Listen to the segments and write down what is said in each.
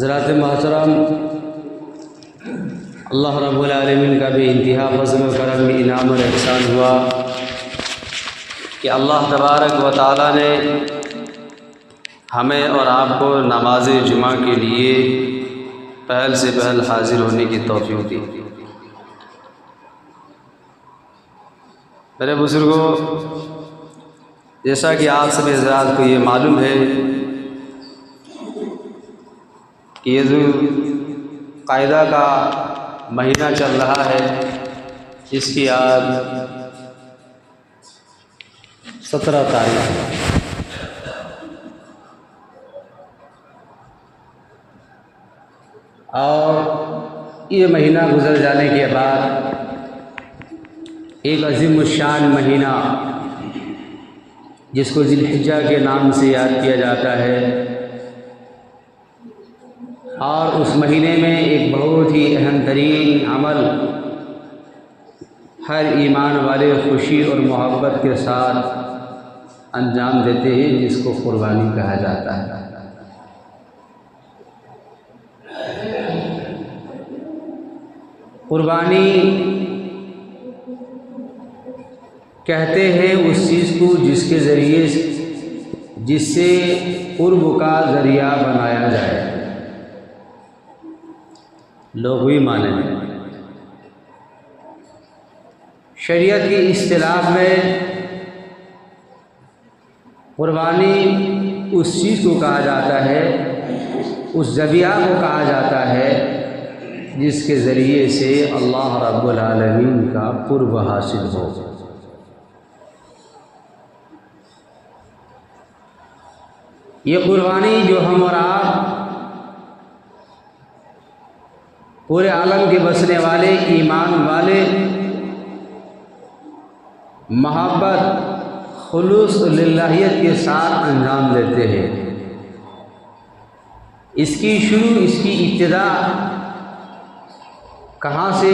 حضرات محترم، اللہ رب العالمین کا بھی انتہا فضل و کرم میں انعام اور احسان ہوا کہ اللہ تبارک و تعالیٰ نے ہمیں اور آپ کو نماز جمعہ کے لیے پہل سے پہل حاضر ہونے کی توفیق دی۔ میرے بزرگوں، جیسا کہ آپ سب حضرات کو یہ معلوم ہے کہ یہ جو قاعدہ کا مہینہ چل رہا ہے، اس کی آج 17 تاریخ ہے۔ اور یہ مہینہ گزر جانے کے بعد ایک عظیم الشان مہینہ جس کو ذی الحجہ کے نام سے یاد کیا جاتا ہے، اور اس مہینے میں ایک بہت ہی اہم ترین عمل ہر ایمان والے خوشی اور محبت کے ساتھ انجام دیتے ہیں، جس کو قربانی کہا جاتا ہے۔ قربانی کہتے ہیں اس چیز کو جس کے ذریعے جس سے قرب کا ذریعہ بنایا جائے۔ لغوی معنی میں شریعت کی اصطلاح میں قربانی اس چیز کو کہا جاتا ہے، اس ذبیحہ کو کہا جاتا ہے جس کے ذریعے سے اللہ رب العالمین کا قرب حاصل ہو۔ یہ قربانی جو ہم اور آپ پورے عالم کے بسنے والے ایمان والے محبت خلوص للہیت کے ساتھ انجام دیتے ہیں، اس کی شروع، اس کی ابتدا کہاں سے؟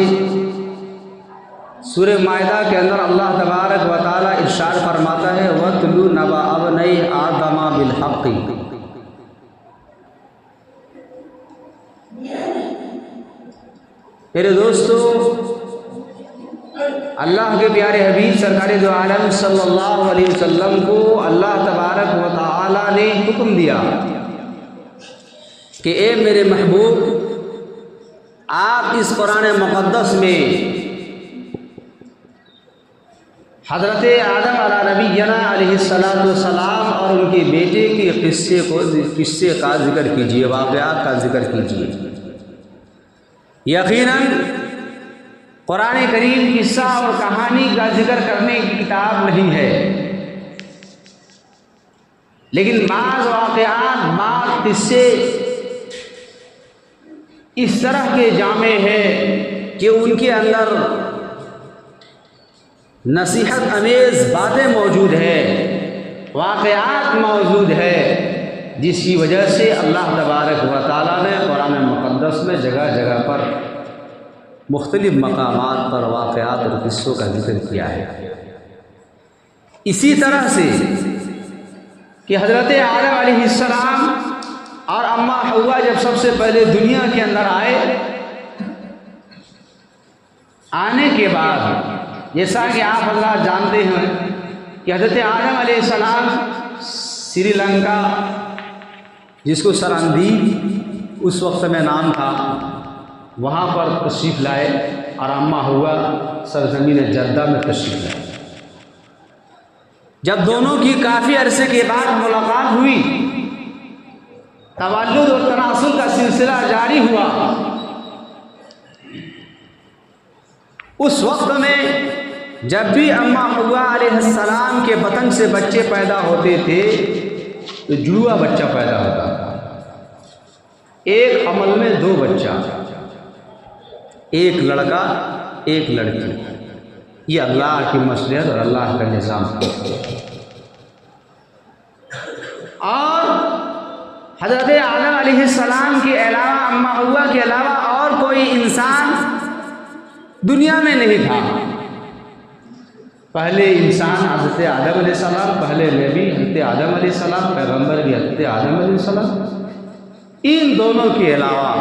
سورہ مائدہ کے اندر اللہ تبارک و تعالیٰ ارشاد فرماتا ہے وَاتْلُوا نَبَأَ ابْنَيْ آدَمَ بِالْحَقِّ۔ میرے دوستو، اللہ کے پیارے حبیب سرکار دو عالم صلی اللہ علیہ وسلم کو اللہ تبارک و تعالیٰ نے حکم دیا کہ اے میرے محبوب، آپ اس قرآن مقدس میں حضرت آدم علیہ نبینا علیہ السلام اور ان کے بیٹے کے قصے کا ذکر کیجیے، واقعات کا ذکر کیجیے۔ یقیناً قرآن کریم قصہ اور کہانی کا ذکر کرنے کی کتاب نہیں ہے، لیکن بعض واقعات، بعض قصے اس طرح کے جامع ہیں کہ ان کے اندر نصیحت امیز باتیں موجود ہیں، واقعات موجود ہے، جس کی وجہ سے اللہ تبارک و تعالیٰ نے قرآن مقدس میں جگہ جگہ پر مختلف مقامات پر واقعات اور قصوں کا ذکر کیا ہے۔ اسی طرح سے کہ حضرت آدم علیہ السلام اور اماں حوا جب سب سے پہلے دنیا کے اندر آنے کے بعد، جیسا کہ آپ حضرات جانتے ہیں کہ حضرت آدم علیہ السلام سری لنکا، جس کو سرندیپ اس وقت میں نام تھا، وہاں پر تشریف لائے، اور اماں حوا سرزمین جدہ میں تشریف لائے۔ جب دونوں کی کافی عرصے کے بعد ملاقات ہوئی، تولد اور تناسل کا سلسلہ جاری ہوا، اس وقت میں جب بھی اماں حوا علیہ السلام کے بطن سے بچے پیدا ہوتے تھے تو جڑواں بچہ پیدا ہوتا تھا۔ ایک عمل میں 2 بچہ، ایک لڑکا ایک لڑکی، یہ اللہ کی مصلحت اور اللہ کا نظام۔ اور حضرت آدم علیہ السلام کے علاوہ، اماں حوا کے علاوہ اور کوئی انسان دنیا میں نہیں تھا۔ پہلے انسان حضرت آدم علیہ السلام، پہلے نبی حضرت آدم علیہ السلام، پیغمبر بھی حضرت آدم علیہ السلام۔ ان دونوں کے علاوہ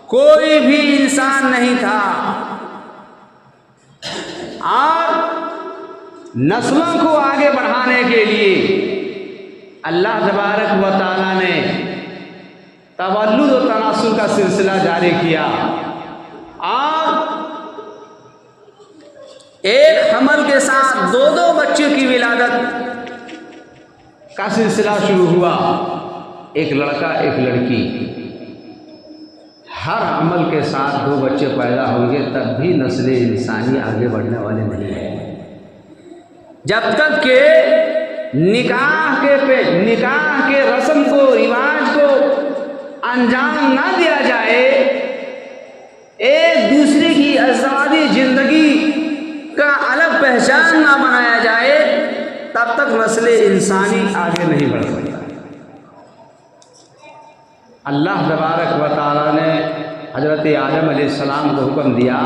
کوئی بھی انسان نہیں تھا، اور نسلوں کو آگے بڑھانے کے لیے اللہ تبارک و تعالیٰ نے تولد و تناسل کا سلسلہ جاری کیا، اور ایک حمل کے ساتھ دو بچوں کی ولادت کا سلسلہ شروع ہوا، ایک لڑکا ایک لڑکی۔ ہر حمل کے ساتھ 2 بچے پیدا ہوں گے تب بھی نسل انسانی آگے بڑھنے والے نہیں ہیں، جب تک کہ نکاح کے رسم کو، رواج کو انجام نہ دیا جائے، ایک دوسرے کی ازدواجی زندگی کا الگ پہچان نہ بنایا جائے، تب تک نسل انسانی آگے نہیں بڑھ سکتا۔ اللہ تبارک و تعالیٰ نے حضرت آدم علیہ السلام کو حکم دیا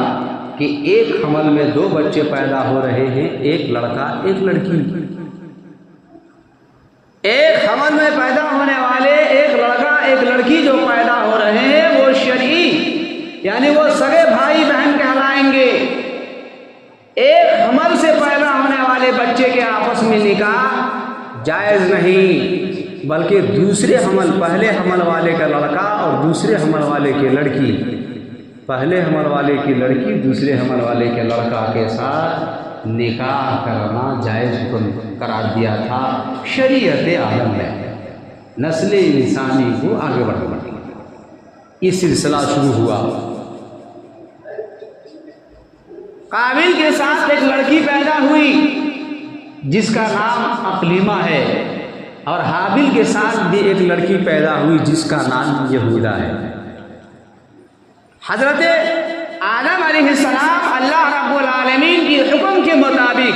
کہ ایک حمل میں 2 بچے پیدا ہو رہے ہیں، ایک لڑکا ایک لڑکی۔ ایک حمل میں پیدا ہونے والے ایک لڑکا ایک لڑکی جو پیدا ہو رہے ہیں وہ شرعی، یعنی وہ سگے بھائی بہن کہلائیں گے۔ ایک حمل سے پیدا ہونے والے بچے کے آپس میں نکاح جائز نہیں، بلکہ دوسرے حمل، پہلے حمل والے کا لڑکا اور دوسرے حمل والے کی لڑکی، پہلے حمل والے کی لڑکی دوسرے حمل والے کے لڑکا کے ساتھ نکاح کرنا جائز حکم قرار دیا تھا شریعت عالم میں، نسل انسانی کو آگے بڑھانے۔ یہ سلسلہ شروع ہوا۔ قابل کے ساتھ ایک لڑکی پیدا ہوئی جس کا نام اقلیمہ ہے، اور حابل کے ساتھ بھی ایک لڑکی پیدا ہوئی جس کا نام یہودا ہے۔ حضرت آدم علیہ السلام اللہ رب العالمین کی حکم کے مطابق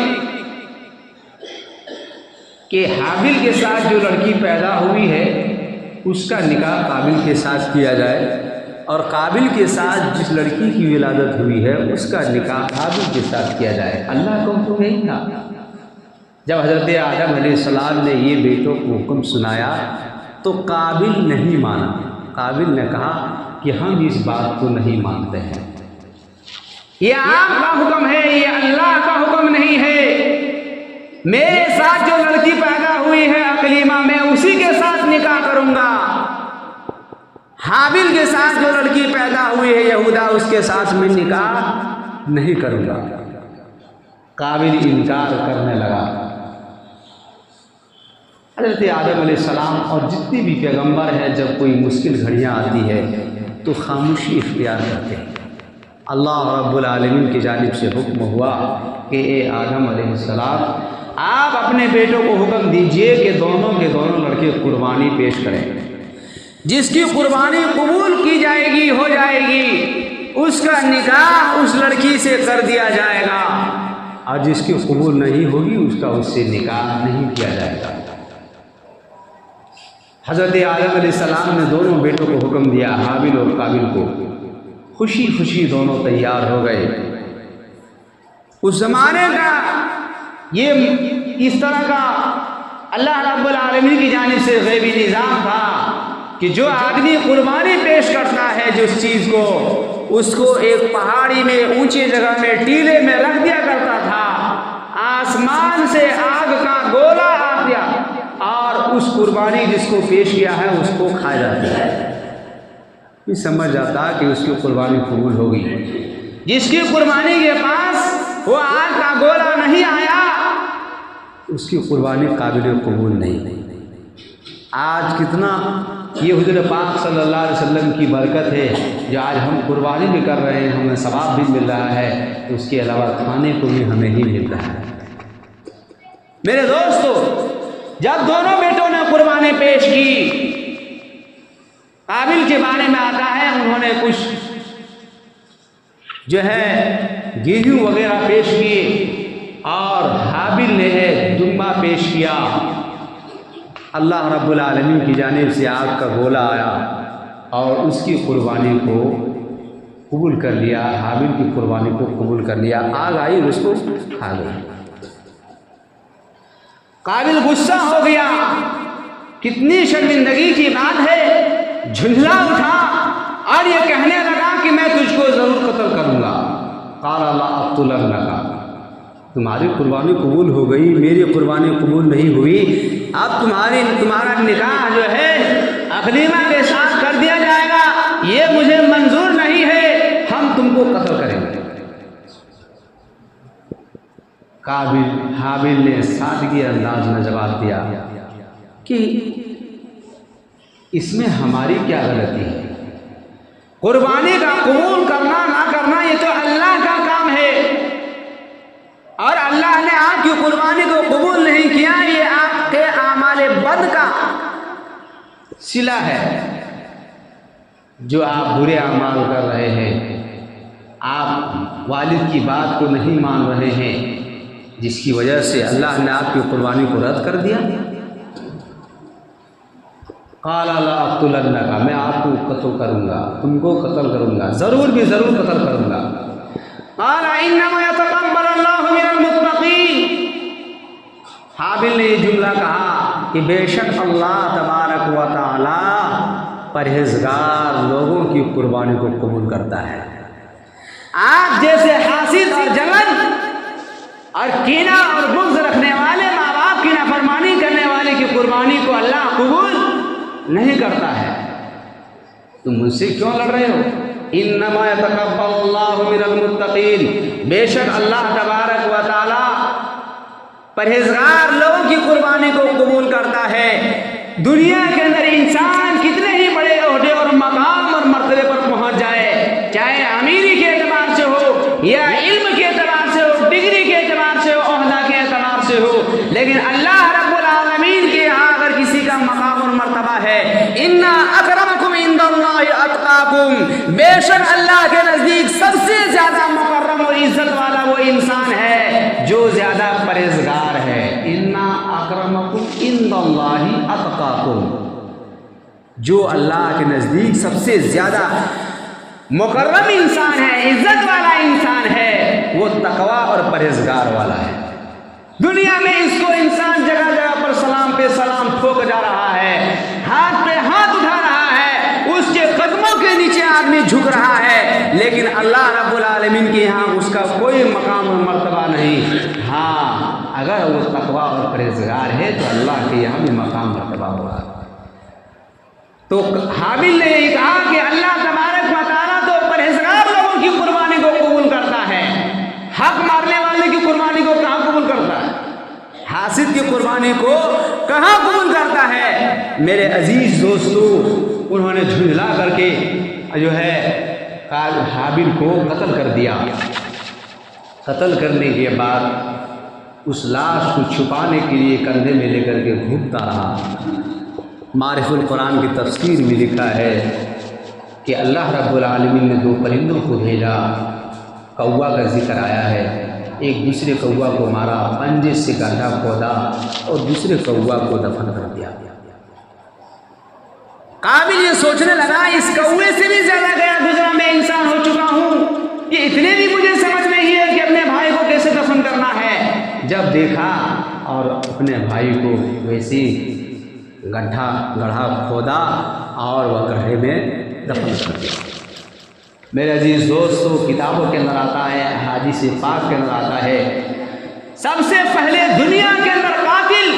کہ حابل کے ساتھ جو لڑکی پیدا ہوئی ہے اس کا نکاح قابل کے ساتھ کیا جائے، اور قابل کے ساتھ جس لڑکی کی ولادت ہوئی ہے اس کا نکاح حابل کے ساتھ کیا جائے۔ اللہ کا حکم یہی تھا۔ جب حضرت آدم علیہ السلام نے یہ بیٹوں کو حکم سنایا تو قابل نہیں مانا۔ قابل نے کہا کہ ہم اس بات کو نہیں مانتے ہیں، یہ آپ کا حکم ہے، یہ اللہ کا حکم نہیں ہے۔ میرے ساتھ جو لڑکی پیدا ہوئی ہے اقلیمہ، میں اسی کے ساتھ نکاح کروں گا۔ حابل کے ساتھ جو لڑکی پیدا ہوئی ہے یہودا، اس کے ساتھ میں نکاح نہیں کروں گا۔ قابل انکار کرنے لگا۔ حضرت آدم علیہ السلام اور جتنے بھی پیغمبر ہیں جب کوئی مشکل گھڑیاں آتی ہے تو خاموشی اختیار کرتے ہیں۔ اللہ رب العالمین کی جانب سے حکم ہوا کہ اے آدم علیہ السلام، آپ اپنے بیٹوں کو حکم دیجئے کہ دونوں کے دونوں لڑکے قربانی پیش کریں۔ جس کی قربانی قبول کی جائے گی، ہو جائے گی، اس کا نکاح اس لڑکی سے کر دیا جائے گا، اور جس کی قبول نہیں ہوگی اس کا اس سے نکاح نہیں کیا جائے گا۔ حضرت آدم علیہ السلام نے دونوں بیٹوں کو حکم دیا، حابل اور قابل کو۔ خوشی خوشی دونوں تیار ہو گئے۔ اس زمانے کا یہ اس طرح کا اللہ رب العالمین کی جانب سے غیبی نظام تھا کہ جو آدمی قربانی پیش کرتا ہے جس چیز کو، اس کو ایک پہاڑی میں اونچی جگہ میں ٹیلے میں رکھ دیا کرتا تھا، آسمان سے آگ کا گولا آ گیا اور اس قربانی جس کو پیش کیا ہے اس کو کھا جاتا ہے۔ یہ سمجھ جاتا کہ اس کی قربانی قبول ہوگی۔ جس کی قربانی کے پاس وہ آگ کا گولا نہیں آیا اس کی قربانی قابل قبول نہیں۔ آج کتنا یہ حضور پاک صلی اللہ علیہ وسلم کی برکت ہے جو آج ہم قربانی بھی کر رہے ہیں، ہمیں ثواب بھی مل رہا ہے، اس کے علاوہ کھانے کو بھی ہمیں ہی مل رہا ہے۔ میرے دوستو، جب دونوں بیٹوں نے قربانی پیش کی، قابل کے بارے میں آتا ہے انہوں نے کچھ جو ہے گیہوں وغیرہ پیش کیے، اور حابل نے دمبا پیش کیا۔ اللہ رب العالمین کی جانب سے آگ کا گولا آیا اور اس کی قربانی کو قبول کر لیا، حابل کی قربانی کو قبول کر لیا۔ آگ آئی اور اس کو کھا گئی۔ قابل غصہ ہو گیا، کتنی شرمندگی کی بات ہے جھنجھلا اٹھا اور یہ کہنے لگا کہ میں تجھ کو ضرور قتل کروں گا۔ قال لا اقتلنک، تمہاری قربانی قبول ہو گئی، میری قربانی قبول نہیں ہوئی، اب تمہارا نکاح جو ہے اقلیمہ کے ساتھ کر دیا جائے گا، یہ مجھے منظور نہیں ہے، ہم تم کو قتل کریں گے۔ حابیل نے سادگی انداز میں جواب دیا کہ اس میں ہماری کیا غلطی ہے؟ قربانی کا قبول کرنا نہ کرنا یہ تو اللہ کا کام ہے، اور اللہ نے آپ کی قربانی کو قبول نہیں کیا، یہ آپ کے اعمال بد کا صلہ ہے۔ جو آپ برے اعمال کر رہے ہیں، آپ والد کی بات کو نہیں مان رہے ہیں، جس کی وجہ سے اللہ نے آپ کی قربانی کو رد کر دیا۔ قال لا اقتلنک، میں آپ کو قتل کروں گا، تم کو قتل کروں گا، ضرور بھی ضرور قتل کروں گا۔ قال انما يتقبل الله من المتقين، حابیل نے یہ جملہ کہا کہ بے شک اللہ تبارک و تعالی پرہیزگار لوگوں کی قربانی کو قبول کرتا ہے۔ آپ جیسے حاسد اور جلن اور کینہ اور بغض رکھنے والے ماں باپ کی نافرمانی کرنے والے کی قربانی کو اللہ قبول نہیں کرتا ہے۔ تم مجھ سے کیوں لڑ رہے ہو؟ انما يتقبل اللہ من المتقین، بے شک اللہ تبارک و تعالی پرہیزگار لوگوں کی قربانی کو قبول کرتا ہے۔ دنیا کے اندر انسان کتنے ہی بڑے عہدے اور مقام اور مرتبے پر پہنچ جائے، چاہے امیری کے اعتبار سے ہو یا علم کے اعتبار سے ہو، ڈگری کے اعتبار سے ہو، عہدہ کے اعتبار سے ہو، لیکن اللہ رب العالمین کے یہاں اگر کسی کا مقام اور مرتبہ ہے، ان اکرمکم عند اللہ اتقاکم، بے شک اللہ کے نزدیک سب سے زیادہ مکرم اور عزت والا وہ انسان ہے جو زیادہ پرہیزگار ہے۔ ان اکرمکم عند اللہ اتقاکم، جو اللہ کے نزدیک سب سے زیادہ مکرم انسان ہے، عزت والا انسان ہے، وہ تقوی اور پرہیزگار والا ہے۔ دنیا میں اس کو انسان جگہ جگہ پر سلام پہ سلام ٹھوک جا رہا ہے، ہاتھ پہ ہاتھ اٹھا رہا ہے، اس کے قدموں کے نیچے آدمی جھک رہا ہے، لیکن اللہ رب العالمین کے یہاں اس کا کوئی مقام اور مرتبہ نہیں۔ ہاں اگر وہ تقوی اور پرہیزگار ہے تو اللہ کے یہاں بھی مقام مرتبہ ہوگا۔ تو حابیل نے یہ کہا کہ اللہ تبارک و تعالیٰ تو پرہیزگار لوگوں کی قربانی کو قبول کرتا ہے، حق مارنے والے کی قربانی کو کہاں قبول کرتا ہے؟ حاسد کی قربانی کو کہاں قبول کرتا ہے؟ میرے عزیز دوستو، انہوں نے جھنجھلا کر کے جو ہے حابیل کو قتل کر دیا۔ قتل کرنے کے بعد اس لاش کو چھپانے کے لیے کندھے میں لے کر کے گھومتا رہا۔ معرف القرآن کی تفسیر میں لکھا ہے کہ اللہ رب العالمین نے دو پرندوں کو بھیجا، کوا کا ذکر آیا ہے، ایک دوسرے کوا کو مارا، پنجے سے گڈھا کھودا اور دوسرے کوا کو دفن کر دیا۔ قابل یہ سوچنے لگا اس کوے سے بھی زیادہ گیا گزرا میں انسان ہو چکا ہوں، یہ اتنے بھی مجھے سمجھ نہیں ہے کہ اپنے بھائی کو کیسے دفن کرنا ہے۔ جب دیکھا اور اپنے بھائی کو ویسی گڑھا کھودا اور وہ گڑھے میں دفن کر دیا۔ میرے عزیز دوستو، کتابوں کے اندر آتا ہے، حدیث پاک کے اندر آتا ہے، سب سے پہلے دنیا کے اندر قاتل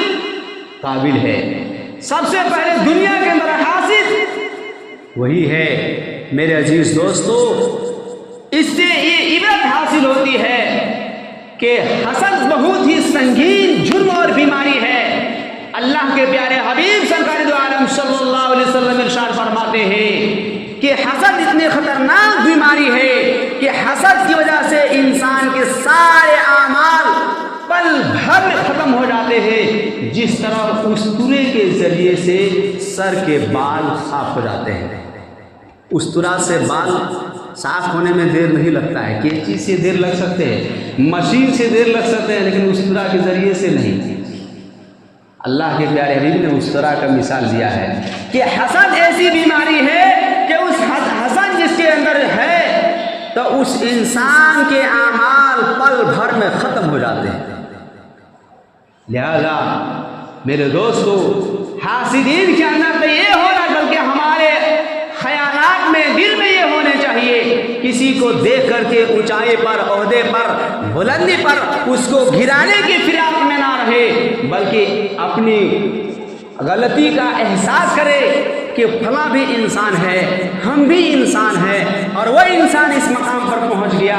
قابل ہے، سب سے پہلے دنیا کے اندر حاسد وہی ہے۔ میرے عزیز دوستو، اس سے یہ عبرت حاصل ہوتی ہے کہ حسد بہت ہی سنگین جرم اور بیماری ہے۔ اللہ کے پیارے حبیب سرکار دو عالم صلی اللہ علیہ وسلم ارشاد فرماتے ہیں کہ حسد اتنی خطرناک بیماری ہے کہ حسد کی وجہ سے انسان کے سارے اعمال پل بھر میں ختم ہو جاتے ہیں، جس طرح استورے کے ذریعے سے سر کے بال صاف ہو جاتے ہیں۔ استورا سے بال صاف ہونے میں دیر نہیں لگتا ہے، کس چیز سے دیر لگ سکتے ہیں؟ مشین سے دیر لگ سکتے ہیں، لیکن استورا کے ذریعے سے نہیں۔ اللہ کے پیارے حبیب نے استورا کا مثال دیا ہے کہ حسد ایسی بیماری ہے کہ اس حسد جس کے اندر ہے تو اس انسان کے اعمال پل بھر میں ختم ہو جاتے ہیں۔ لہذا میرے دوستو، حاسدین کے اندر تو یہ ہونا بلکہ ہمارے دل میں یہ ہونے چاہیے، کسی کو دیکھ کر کے اونچائی پر، عہدے پر، بلندی پر اس کو گرانے کی فراق میں نہ رہے، بلکہ اپنی غلطی کا احساس کرے کہ فلاں بھی انسان ہے، ہم بھی انسان ہیں، اور وہ انسان اس مقام پر پہنچ گیا،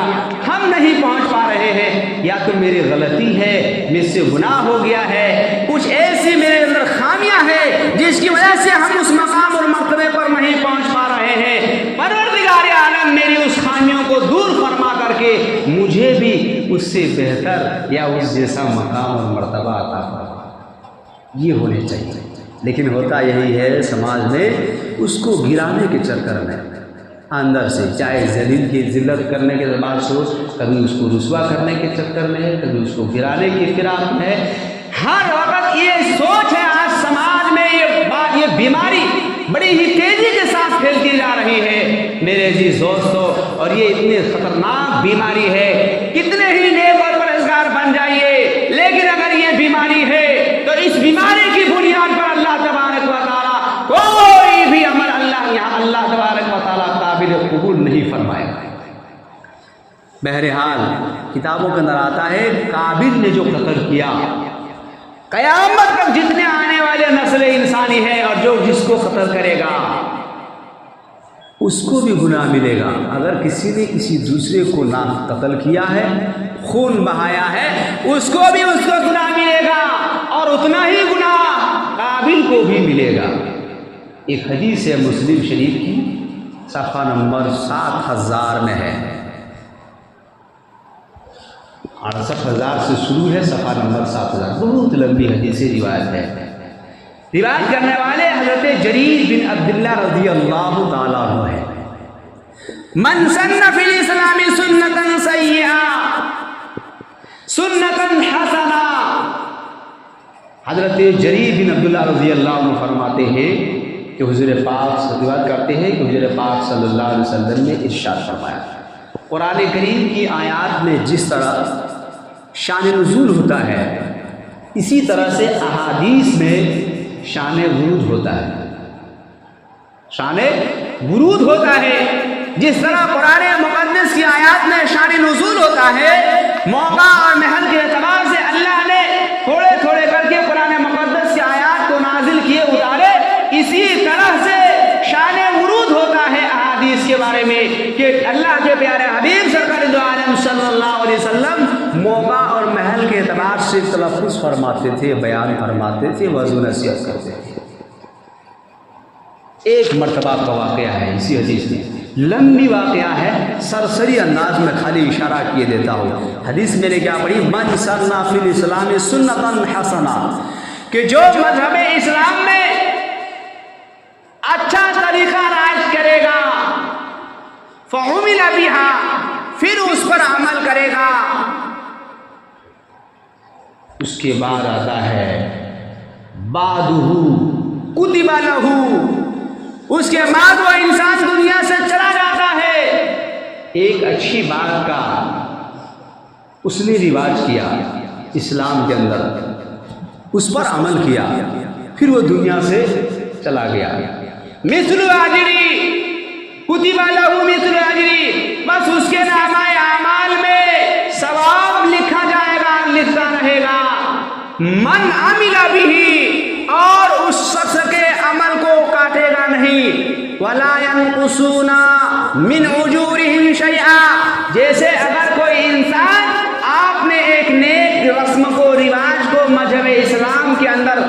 ہم نہیں پہنچ پا رہے ہیں، یا تو میری غلطی ہے، مجھ سے گناہ ہو گیا ہے، کچھ ایسی میرے اندر خامیاں ہیں جس کی وجہ سے ہم اس مقام اور مرتبے پر نہیں پہنچ پا رہے ہیں۔ پروردگار عالم میری اس خامیوں کو دور فرما کر کے مجھے بھی اس سے بہتر یا اس جیسا مقام اور مرتبہ عطا فرما، یہ ہونے چاہیے۔ لیکن ہوتا یہی ہے سماج میں، اس کو گرانے کے چکر میں اندر سے، چاہے ذلیل کی ذلت کرنے کے بعد سوچ، کبھی اس کو رسوا کرنے کے چکر میں ہے، کبھی اس کو گرانے کی فراق میں ہے، ہر وقت یہ سوچ ہے۔ آج سماج میں یہ بیماری بڑی ہی تیزی کے ساتھ پھیلتی جا رہی ہے میرے عزیز دوستو، اور یہ اتنی خطرناک بیماری ہے، کتنے ہی نیک اور پرہیزگار بن جائیے، لیکن اگر یہ بیماری ہے تو اس بیماری کی بنیاد پر اللہ تبارک و تعالیٰ کوئی بھی عمل اللہ تبارک و تعالیٰ قابل قبول نہیں فرمائے گا۔ بہرحال کتابوں کے اندر آتا ہے قابل نے جو قتل کیا، قیامت تک جتنے آنے والے نسل انسانی ہے اور جو جس کو قتل کرے گا اس کو بھی گناہ ملے گا۔ اگر کسی نے کسی دوسرے کو نہ قتل کیا ہے، خون بہایا ہے، اس کو بھی اس کو گناہ ملے گا، اور اتنا ہی گناہ قابل کو بھی ملے گا۔ ایک حدیث ہے مسلم شریف کی، صفحہ نمبر 7000 میں ہے، 68,000 سے شروع ہے، صفحہ نمبر 7000، بہت لمبی حدیث روایت ہے۔ روایت کرنے والے حضرت جریر بن عبداللہ رضی اللہ تعالیٰ عنہ ہے۔ من سن فی الاسلام سنتا سیئا سنتا حسنا، حضرت جریر بن عبداللہ رضی اللہ عنہ فرماتے ہیں کہ حضور پاک سے روایت کرتے ہیں کہ حضور پاک صلی اللہ علیہ وسلم نے ارشاد فرمایا، قرآن کریم کی آیات میں جس طرح شان نزول ہوتا ہے، اسی طرح سے احادیث میں شان ورود ہوتا ہے، شان ورود ہوتا ہے۔ جس طرح قرآن مقدس کی آیات میں شان نزول ہوتا ہے، موقع اور محل کے اعتبار سے اللہ نے تھوڑے تھوڑے کر کے قرآن مقدس کی آیات کو نازل کیے اتارے، اسی طرح سے شان ورود ہوتا ہے احادیث کے بارے میں کہ اللہ کے پیارے حبیب سرکار دو عالم صلی اللہ علیہ وسلم موقع اور محل کے اعتبار سے تلفظ فرماتے تھے، بیان فرماتے تھے، وعظ و نصیحت کرتے تھے۔ ایک مرتبہ کا واقعہ ہے اسی حدیث میں، لمبی واقعہ ہے، سرسری انداز میں خالی اشارہ کیے دیتا ہوں۔ حدیث میں نے کیا پڑھی؟ من سن فی الاسلام سنتا حسنا، کہ جو مذہب اسلام میں اچھا طریقہ رائج کرے گا، فعمل بہا، پھر اس پر عمل کرے گا، اس کے بعد آتا ہے بعدہ کتب لہ، اس کے بعد وہ انسان دنیا سے چلا جاتا ہے۔ ایک اچھی بات کا اس نے رواج کیا اسلام کے اندر، اس پر عمل کیا، پھر وہ دنیا سے چلا گیا۔ مثل اجری کتب لہ مثل اجری، بس اس کے نامہ اعمال میں ثواب لکھا جائے گا، لکھتا رہے گا۔ من عمل بہ، اور اس شخص کے عمل کو کاٹے گا نہیں۔ ولا ينقصون من اجورهم شیئا، جیسے اگر کوئی انسان، آپ نے ایک نیک رسم کو، رواج کو مذہب اسلام کے اندر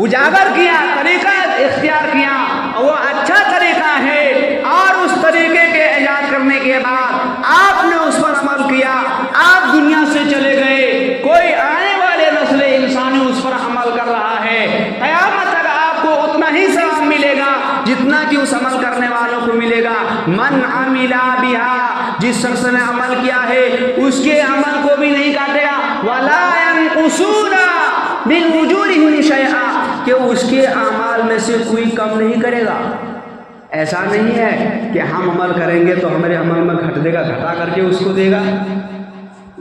اجاگر کیا، طریقہ اختیار کیا، اور وہ اچھا طریقہ ہے، اور اس طریقے کے ایجاد کرنے کے بعد آپ نے اس پر عمل کیا، آپ دنیا سے چلے گئے، کوئی آنے والے نسل انسانی اس پر عمل کر رہا ہے، قیامت تک آپ کو اتنا ہی ثواب ملے گا جتنا کہ اس عمل کرنے والوں کو ملے گا۔ من عمل بہا، جس شخص نے عمل کیا ہے اس کے عمل کو بھی نہیں کاٹے گا۔ ولا ينقصون من اجورهم شیئا، کہ اس کے اعمال میں سے کوئی کم نہیں کرے گا۔ ایسا نہیں ہے کہ ہم عمل کریں گے تو ہمارے عمل میں گھٹ دے گا، گھٹا کر کے اس کو دے گا،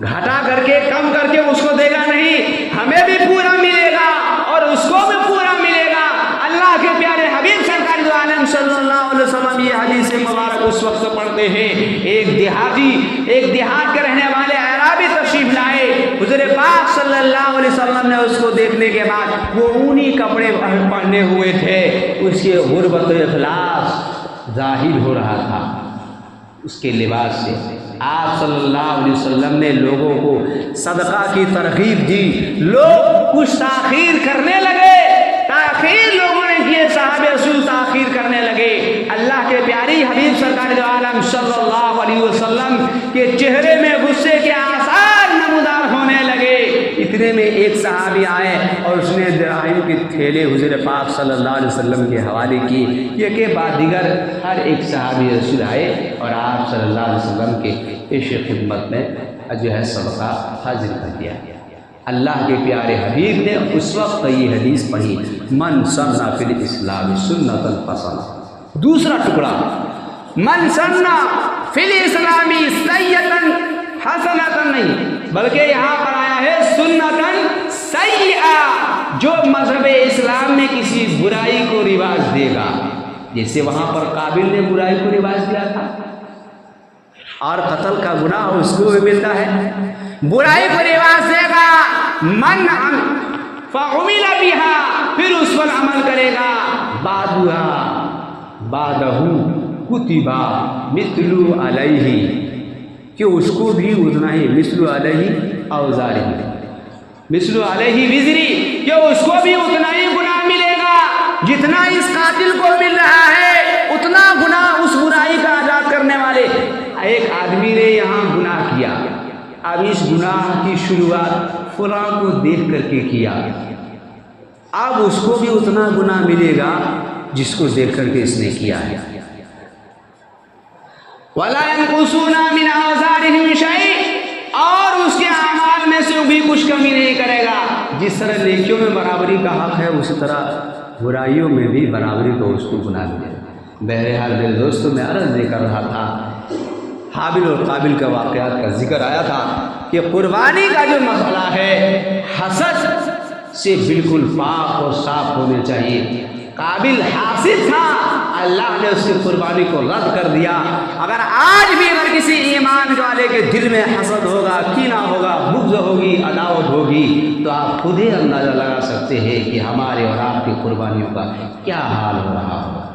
گھٹا کر کے کم کر کے اس کو دے گا، نہیں، ہمیں بھی پورا ملے گا اور اس کو بھی پورا ملے گا۔ اللہ کے پیارے حبیب سرکار دو عالم عالم صلی اللہ علیہ وسلم یہ حدیث مبارک اس وقت پڑھتے ہیں، ایک دیہات کے رہنے والے اعرابی تشریف لائے، حضور پاک صلی اللہ علیہ وسلم نے اس کو دیکھنے کے بعد، وہ اونی کپڑے پہنے ہوئے تھے، اس کے غربت و افلاس ظاہر ہو رہا تھا اس کے لباس سے۔ آپ صلی اللہ علیہ وسلم نے لوگوں کو صدقہ کی ترغیب دی، لوگ کچھ تاخیر کرنے لگے، لوگوں نے کیے، صحابہ رسول تاخیر کرنے لگے۔ اللہ کے پیاری حبیب سرکار دو عالم صلی اللہ علیہ وسلم کے چہرے میں غصے کے آثار نمودار ہونے لگے۔ اتنے میں ایک صحابی آئے اور اس نے دراہیم کے تھیلے حضور پاک صلی اللہ علیہ وسلم کے حوالے کی، یہ کہ بعد دیگر ہر ایک صحابی رسول آئے اور آپ صلی اللہ علیہ وسلم کے پیش خدمت میں جو ہے صدقہ حاضر کر دیا۔ اللہ کے پیارے حبیب نے اس وقت یہ حدیث پڑھی، من سن فی الاسلام سنۃ حسنۃ۔ دوسرا ٹکڑا، من سن فی الاسلام سیئۃ حسنۃ نہیں، بلکہ یہاں پر آیا ہے سنۃ سیئۃ، جو مذہب اسلام میں کسی برائی کو رواج دے گا، جیسے وہاں پر قابل نے برائی کو رواج دیا تھا اور قتل کا گناہ اس کو بھی ملتا ہے، برائی کو رواج دے گا، من فعمل بها، پھر اس پر عمل کرے گا، بعدہ کتب مثل علیہ، کہ اس کو بھی اتنا ہی مثل علیہ اوزارہ، مثل علیہ وزری، کہ اس کو بھی اتنا ہی گناہ ملے گا جتنا اس قاتل کو مل رہا ہے، اتنا گناہ اس برائی کا آزاد کرنے والے۔ ایک آدمی نے یہاں گناہ کیا، اب اس گناہ کی شروعات فلاں کو دیکھ کر کے کیا، اب اس کو بھی اتنا گناہ ملے گا جس کو دیکھ کر کے اس نے کیا ہے۔ وَلَا يَنْقُصُونَ مِنْ أَوْزَارِهِمْ شَيْءٍ، اور اس کے اعمال میں سے بھی کچھ کمی نہیں کرے گا۔ جس طرح نیکیوں میں برابری کا حق ہے، اسی طرح برائیوں میں بھی برابری کو اس کو گناہ ملے گا۔ بہرحال میرے دوستوں، میں عرض یہ کر رہا تھا، حابل اور قابل کا واقعات کا ذکر آیا تھا کہ قربانی کا جو مسئلہ ہے حسد سے بالکل پاک اور صاف ہونے چاہیے۔ قابل حاسد تھا، اللہ نے اس کی قربانی کو رد کر دیا۔ اگر آج بھی اگر کسی ایمان والے کے دل میں حسد ہوگا، کینہ ہوگا، بغض ہوگی، عداوت ہوگی، تو آپ خود ہی اندازہ لگا سکتے ہیں کہ ہمارے اور آپ کی قربانیوں کا کیا حال ہو رہا ہوگا۔